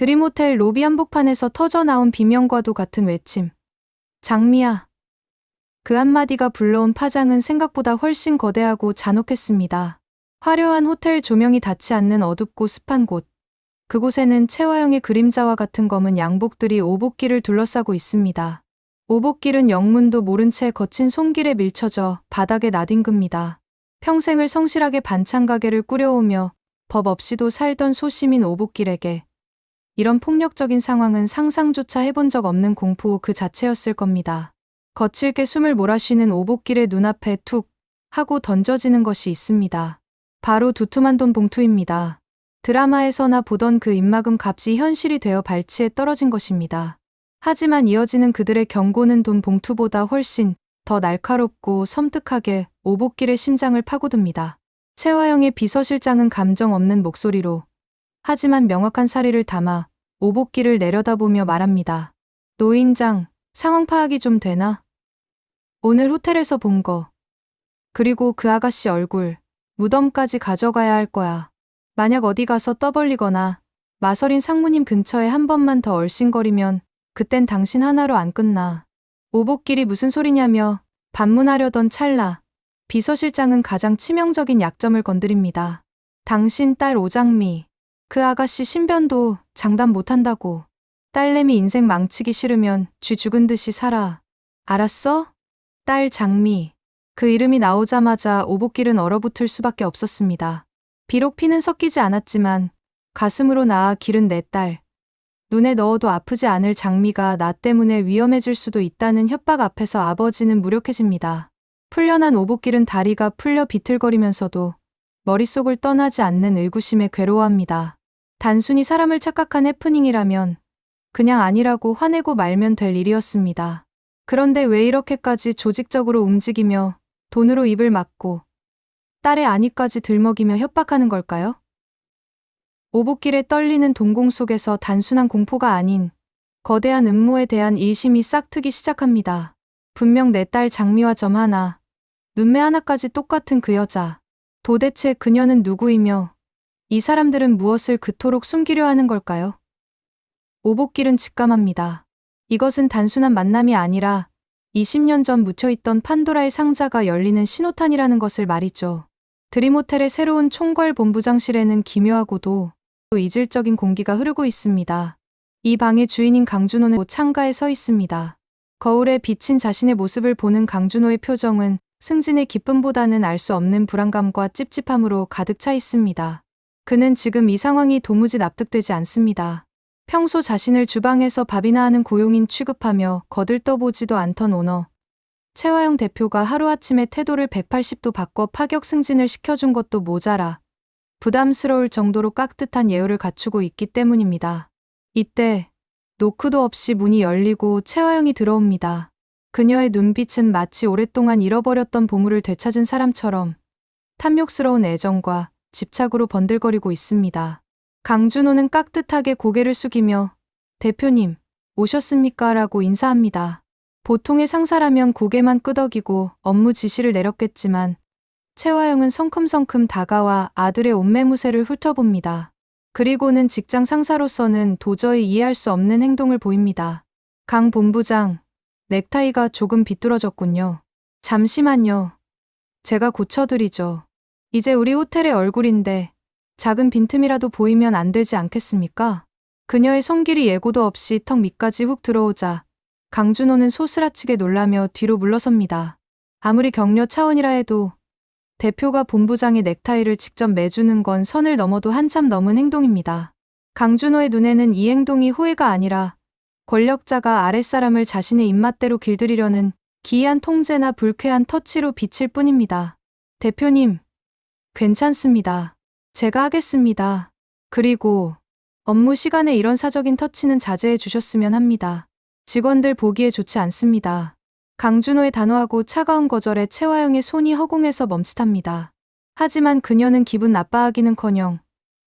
드림호텔 로비 한복판에서 터져나온 비명과도 같은 외침. 장미야. 그 한마디가 불러온 파장은 생각보다 훨씬 거대하고 잔혹했습니다. 화려한 호텔 조명이 닿지 않는 어둡고 습한 곳. 그곳에는 채화영의 그림자와 같은 검은 양복들이 오복길을 둘러싸고 있습니다. 오복길은 영문도 모른 채 거친 손길에 밀쳐져 바닥에 나뒹굽니다. 평생을 성실하게 반찬 가게를 꾸려오며 법 없이도 살던 소시민 오복길에게 이런 폭력적인 상황은 상상조차 해본 적 없는 공포 그 자체였을 겁니다. 거칠게 숨을 몰아쉬는 오복길의 눈앞에 툭 하고 던져지는 것이 있습니다. 바로 두툼한 돈 봉투입니다. 드라마에서나 보던 그 입막음 값이 현실이 되어 발치에 떨어진 것입니다. 하지만 이어지는 그들의 경고는 돈 봉투보다 훨씬 더 날카롭고 섬뜩하게 오복길의 심장을 파고듭니다. 채화영의 비서실장은 감정 없는 목소리로 하지만 명확한 사리를 담아 오복길을 내려다보며 말합니다. 노인장, 상황 파악이 좀 되나? 오늘 호텔에서 본 거. 그리고 그 아가씨 얼굴, 무덤까지 가져가야 할 거야. 만약 어디 가서 떠벌리거나 마서린 상무님 근처에 한 번만 더 얼씬거리면 그땐 당신 하나로 안 끝나. 오복길이 무슨 소리냐며 반문하려던 찰나 비서실장은 가장 치명적인 약점을 건드립니다. 당신 딸 오장미, 그 아가씨 신변도 장담 못한다고. 딸내미 인생 망치기 싫으면 쥐 죽은 듯이 살아. 알았어? 딸 장미. 그 이름이 나오자마자 오복길은 얼어붙을 수밖에 없었습니다. 비록 피는 섞이지 않았지만 가슴으로 낳아 기른 내 딸. 눈에 넣어도 아프지 않을 장미가 나 때문에 위험해질 수도 있다는 협박 앞에서 아버지는 무력해집니다. 풀려난 오복길은 다리가 풀려 비틀거리면서도 머릿속을 떠나지 않는 의구심에 괴로워합니다. 단순히 사람을 착각한 해프닝이라면 그냥 아니라고 화내고 말면 될 일이었습니다. 그런데 왜 이렇게까지 조직적으로 움직이며 돈으로 입을 막고 딸의 안위까지 들먹이며 협박하는 걸까요? 오복길에 떨리는 동공 속에서 단순한 공포가 아닌 거대한 음모에 대한 일심이 싹트기 시작합니다. 분명 내 딸 장미와 점 하나, 눈매 하나까지 똑같은 그 여자. 도대체 그녀는 누구이며 이 사람들은 무엇을 그토록 숨기려 하는 걸까요? 오복길은 직감합니다. 이것은 단순한 만남이 아니라 20년 전 묻혀있던 판도라의 상자가 열리는 신호탄이라는 것을 말이죠. 드림호텔의 새로운 총괄 본부장실에는 기묘하고도 또 이질적인 공기가 흐르고 있습니다. 이 방의 주인인 강준호는 창가에 서 있습니다. 거울에 비친 자신의 모습을 보는 강준호의 표정은 승진의 기쁨보다는 알 수 없는 불안감과 찝찝함으로 가득 차 있습니다. 그는 지금 이 상황이 도무지 납득되지 않습니다. 평소 자신을 주방에서 밥이나 하는 고용인 취급하며 거들떠보지도 않던 오너. 채화영 대표가 하루아침에 태도를 180도 바꿔 파격 승진을 시켜준 것도 모자라 부담스러울 정도로 깍듯한 예우를 갖추고 있기 때문입니다. 이때 노크도 없이 문이 열리고 채화영이 들어옵니다. 그녀의 눈빛은 마치 오랫동안 잃어버렸던 보물을 되찾은 사람처럼 탐욕스러운 애정과 집착으로 번들거리고 있습니다. 강준호는 깍듯하게 고개를 숙이며 대표님, 오셨습니까? 라고 인사합니다. 보통의 상사라면 고개만 끄덕이고 업무 지시를 내렸겠지만 채화영은 성큼성큼 다가와 아들의 옷매무새를 훑어봅니다. 그리고는 직장 상사로서는 도저히 이해할 수 없는 행동을 보입니다. 강 본부장, 넥타이가 조금 비뚤어졌군요. 잠시만요. 제가 고쳐드리죠. 이제 우리 호텔의 얼굴인데 작은 빈틈이라도 보이면 안 되지 않겠습니까? 그녀의 손길이 예고도 없이 턱 밑까지 훅 들어오자 강준호는 소스라치게 놀라며 뒤로 물러섭니다. 아무리 격려 차원이라 해도 대표가 본부장의 넥타이를 직접 매주는 건 선을 넘어도 한참 넘은 행동입니다. 강준호의 눈에는 이 행동이 호의가 아니라 권력자가 아랫사람을 자신의 입맛대로 길들이려는 기이한 통제나 불쾌한 터치로 비칠 뿐입니다. 대표님, 괜찮습니다. 제가 하겠습니다. 그리고 업무 시간에 이런 사적인 터치는 자제해 주셨으면 합니다. 직원들 보기에 좋지 않습니다. 강준호의 단호하고 차가운 거절에 채화영의 손이 허공에서 멈칫합니다. 하지만 그녀는 기분 나빠하기는커녕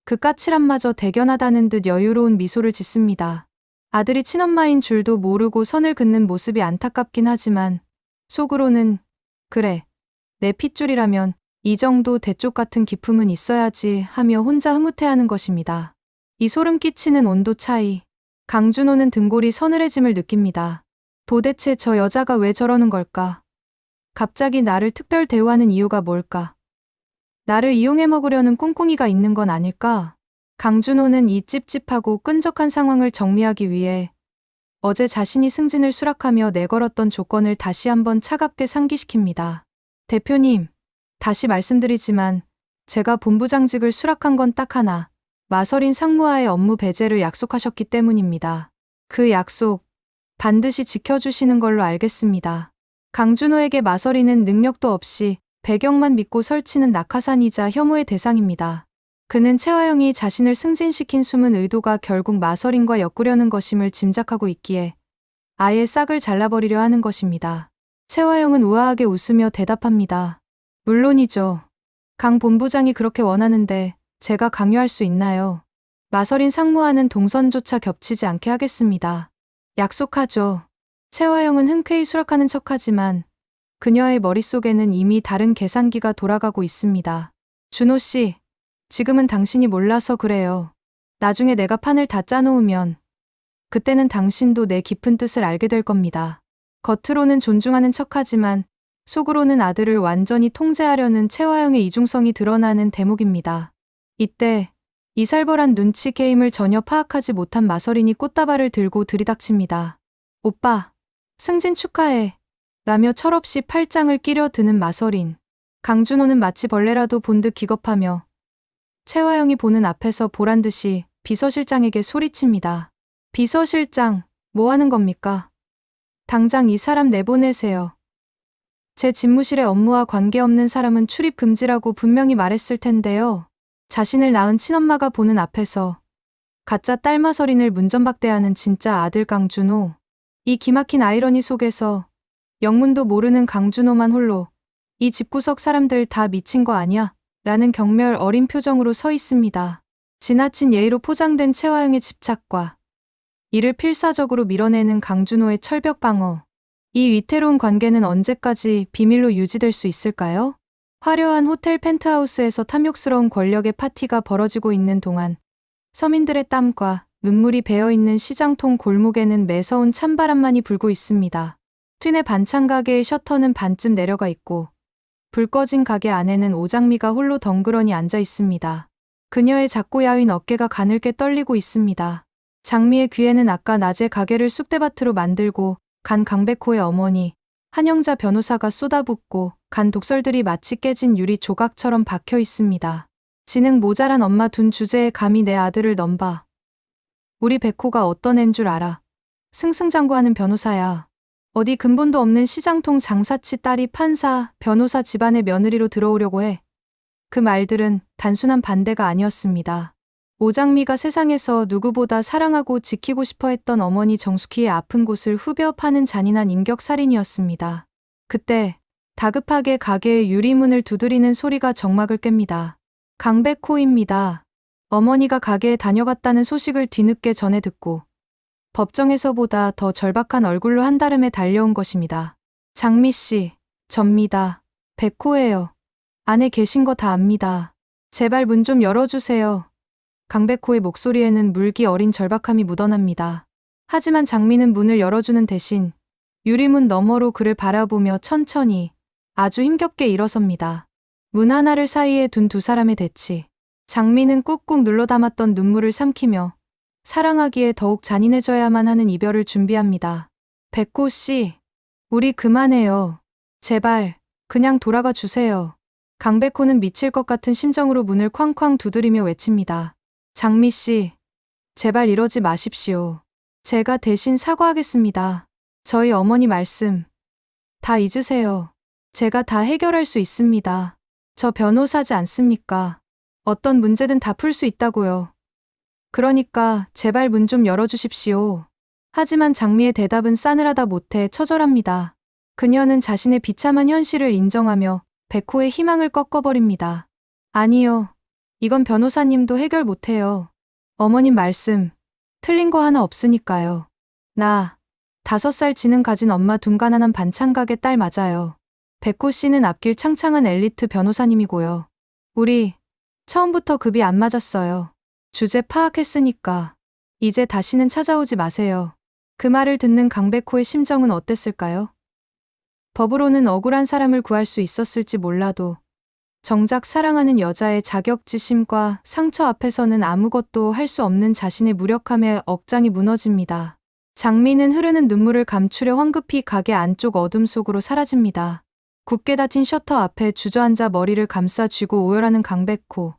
그 까칠함마저 대견하다는 듯 여유로운 미소를 짓습니다. 아들이 친엄마인 줄도 모르고 선을 긋는 모습이 안타깝긴 하지만 속으로는 그래, 내 핏줄이라면 이 정도 대쪽 같은 기품은 있어야지 하며 혼자 흐뭇해하는 것입니다. 이 소름 끼치는 온도 차이. 강준호는 등골이 서늘해짐을 느낍니다. 도대체 저 여자가 왜 저러는 걸까? 갑자기 나를 특별 대우하는 이유가 뭘까? 나를 이용해 먹으려는 꿍꿍이가 있는 건 아닐까? 강준호는 이 찝찝하고 끈적한 상황을 정리하기 위해 어제 자신이 승진을 수락하며 내걸었던 조건을 다시 한번 차갑게 상기시킵니다. 대표님, 다시 말씀드리지만 제가 본부장직을 수락한 건 딱 하나, 마서린 상무와의 업무 배제를 약속하셨기 때문입니다. 그 약속 반드시 지켜주시는 걸로 알겠습니다. 강준호에게 마서린은 능력도 없이 배경만 믿고 설치는 낙하산이자 혐오의 대상입니다. 그는 채화영이 자신을 승진시킨 숨은 의도가 결국 마서린과 엮으려는 것임을 짐작하고 있기에 아예 싹을 잘라버리려 하는 것입니다. 채화영은 우아하게 웃으며 대답합니다. 물론이죠. 강 본부장이 그렇게 원하는데 제가 강요할 수 있나요? 마서린 상무와는 동선조차 겹치지 않게 하겠습니다. 약속하죠. 채화영은 흔쾌히 수락하는 척하지만 그녀의 머릿속에는 이미 다른 계산기가 돌아가고 있습니다. 준호 씨, 지금은 당신이 몰라서 그래요. 나중에 내가 판을 다 짜놓으면 그때는 당신도 내 깊은 뜻을 알게 될 겁니다. 겉으로는 존중하는 척하지만 속으로는 아들을 완전히 통제하려는 채화영의 이중성이 드러나는 대목입니다. 이때 이 살벌한 눈치 게임을 전혀 파악하지 못한 마서린이 꽃다발을 들고 들이닥칩니다. 오빠, 승진 축하해. 라며 철없이 팔짱을 끼려 드는 마서린. 강준호는 마치 벌레라도 본 듯 기겁하며 채화영이 보는 앞에서 보란듯이 비서실장에게 소리칩니다. 비서실장, 뭐 하는 겁니까? 당장 이 사람 내보내세요. 제 집무실의 업무와 관계없는 사람은 출입 금지라고 분명히 말했을 텐데요. 자신을 낳은 친엄마가 보는 앞에서 가짜 딸 마서린을 문전박대하는 진짜 아들 강준호. 이 기막힌 아이러니 속에서 영문도 모르는 강준호만 홀로 이 집구석 사람들 다 미친 거 아니야? 라는 경멸 어린 표정으로 서 있습니다. 지나친 예의로 포장된 채화영의 집착과 이를 필사적으로 밀어내는 강준호의 철벽 방어. 이 위태로운 관계는 언제까지 비밀로 유지될 수 있을까요? 화려한 호텔 펜트하우스에서 탐욕스러운 권력의 파티가 벌어지고 있는 동안 서민들의 땀과 눈물이 배어있는 시장통 골목에는 매서운 찬바람만이 불고 있습니다. 튀네 반찬 가게의 셔터는 반쯤 내려가 있고 불 꺼진 가게 안에는 오장미가 홀로 덩그러니 앉아 있습니다. 그녀의 작고 야윈 어깨가 가늘게 떨리고 있습니다. 장미의 귀에는 아까 낮에 가게를 쑥대밭으로 만들고 간 강백호의 어머니 한영자 변호사가 쏟아붓고 간 독설들이 마치 깨진 유리 조각처럼 박혀 있습니다. 지능 모자란 엄마 둔 주제에 감히 내 아들을 넘봐. 우리 백호가 어떤 앤 줄 알아. 승승장구하는 변호사야. 어디 근본도 없는 시장통 장사치 딸이 판사, 변호사 집안의 며느리로 들어오려고 해. 그 말들은 단순한 반대가 아니었습니다. 오장미가 세상에서 누구보다 사랑하고 지키고 싶어 했던 어머니 정숙희의 아픈 곳을 후벼 파는 잔인한 인격살인이었습니다. 그때 다급하게 가게의 유리문을 두드리는 소리가 정막을 깹니다. 강백호입니다. 어머니가 가게에 다녀갔다는 소식을 뒤늦게 전해 듣고 법정에서보다 더 절박한 얼굴로 한달음에 달려온 것입니다. 장미씨, 접니다. 백호예요. 안에 계신 거 다 압니다. 제발 문 좀 열어주세요. 강백호의 목소리에는 물기 어린 절박함이 묻어납니다. 하지만 장미는 문을 열어주는 대신 유리문 너머로 그를 바라보며 천천히 아주 힘겹게 일어섭니다. 문 하나를 사이에 둔 두 사람의 대치. 장미는 꾹꾹 눌러 담았던 눈물을 삼키며 사랑하기에 더욱 잔인해져야만 하는 이별을 준비합니다. 백호 씨, 우리 그만해요. 제발 그냥 돌아가 주세요. 강백호는 미칠 것 같은 심정으로 문을 쾅쾅 두드리며 외칩니다. 장미 씨, 제발 이러지 마십시오. 제가 대신 사과하겠습니다. 저희 어머니 말씀 다 잊으세요. 제가 다 해결할 수 있습니다. 저 변호사지 않습니까? 어떤 문제든 다 풀 수 있다고요. 그러니까 제발 문 좀 열어주십시오. 하지만 장미의 대답은 싸늘하다 못해 처절합니다. 그녀는 자신의 비참한 현실을 인정하며 백호의 희망을 꺾어버립니다. 아니요. 이건 변호사님도 해결 못해요. 어머님 말씀 틀린 거 하나 없으니까요. 나 5살 지능 가진 엄마 둔 가난한 반찬 가게 딸 맞아요. 백호 씨는 앞길 창창한 엘리트 변호사님이고요. 우리 처음부터 급이 안 맞았어요. 주제 파악했으니까 이제 다시는 찾아오지 마세요. 그 말을 듣는 강백호의 심정은 어땠을까요? 법으로는 억울한 사람을 구할 수 있었을지 몰라도 정작 사랑하는 여자의 자격지심과 상처 앞에서는 아무것도 할 수 없는 자신의 무력함에 억장이 무너집니다. 장미는 흐르는 눈물을 감추려 황급히 가게 안쪽 어둠 속으로 사라집니다. 굳게 닫힌 셔터 앞에 주저앉아 머리를 감싸 쥐고 오열하는 강백호.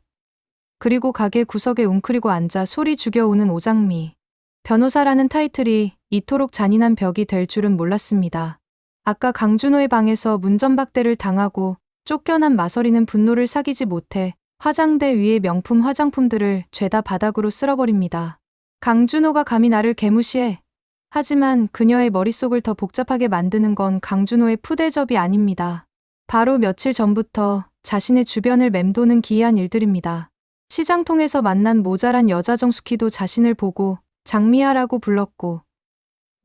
그리고 가게 구석에 웅크리고 앉아 소리 죽여 우는 오장미. 변호사라는 타이틀이 이토록 잔인한 벽이 될 줄은 몰랐습니다. 아까 강준호의 방에서 문전박대를 당하고 쫓겨난 마서리는 분노를 사귀지 못해 화장대 위의 명품 화장품들을 죄다 바닥으로 쓸어버립니다. 강준호가 감히 나를 개무시해. 하지만 그녀의 머릿속을 더 복잡하게 만드는 건 강준호의 푸대접이 아닙니다. 바로 며칠 전부터 자신의 주변을 맴도는 기이한 일들입니다. 시장통에서 만난 모자란 여자 정숙희도 자신을 보고 장미아라고 불렀고,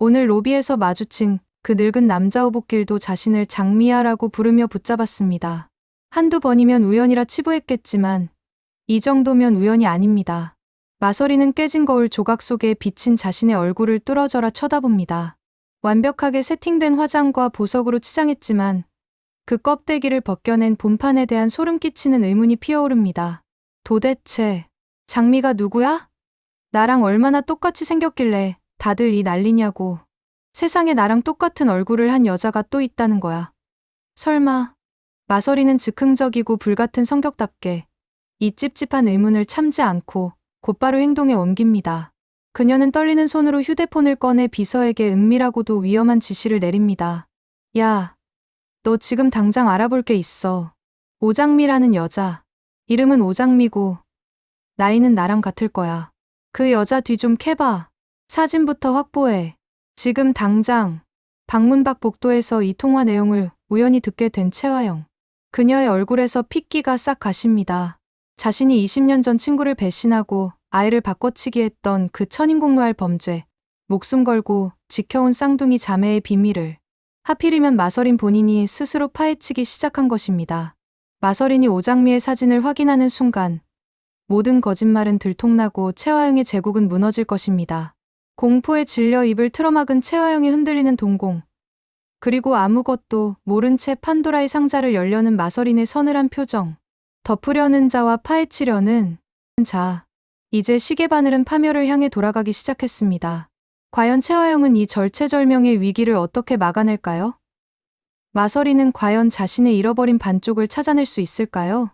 오늘 로비에서 마주친 그 늙은 남자 오복길도 자신을 장미아라고 부르며 붙잡았습니다. 한두 번이면 우연이라 치부했겠지만 이 정도면 우연이 아닙니다. 마서리는 깨진 거울 조각 속에 비친 자신의 얼굴을 뚫어져라 쳐다봅니다. 완벽하게 세팅된 화장과 보석으로 치장했지만 그 껍데기를 벗겨낸 본판에 대한 소름 끼치는 의문이 피어오릅니다. 도대체 장미가 누구야? 나랑 얼마나 똑같이 생겼길래 다들 이 난리냐고. 세상에 나랑 똑같은 얼굴을 한 여자가 또 있다는 거야. 설마. 마서리는 즉흥적이고 불같은 성격답게 이 찝찝한 의문을 참지 않고 곧바로 행동에 옮깁니다. 그녀는 떨리는 손으로 휴대폰을 꺼내 비서에게 은밀하고도 위험한 지시를 내립니다. 야, 너 지금 당장 알아볼 게 있어. 오장미라는 여자. 이름은 오장미고 나이는 나랑 같을 거야. 그 여자 뒤 좀 캐봐. 사진부터 확보해. 지금 당장. 방문 밖 복도에서 이 통화 내용을 우연히 듣게 된 채화영. 그녀의 얼굴에서 핏기가 싹 가십니다. 자신이 20년 전 친구를 배신하고 아이를 바꿔치기 했던 그 천인공노할 범죄, 목숨 걸고 지켜온 쌍둥이 자매의 비밀을 하필이면 마서린 본인이 스스로 파헤치기 시작한 것입니다. 마서린이 오장미의 사진을 확인하는 순간 모든 거짓말은 들통나고 채화영의 제국은 무너질 것입니다. 공포에 질려 입을 틀어막은 채화영이 흔들리는 동공. 그리고 아무것도 모른 채 판도라의 상자를 열려는 마서린의 서늘한 표정. 덮으려는 자와 파헤치려는 자. 이제 시계바늘은 파멸을 향해 돌아가기 시작했습니다. 과연 채화영은 이 절체절명의 위기를 어떻게 막아낼까요? 마서린은 과연 자신의 잃어버린 반쪽을 찾아낼 수 있을까요?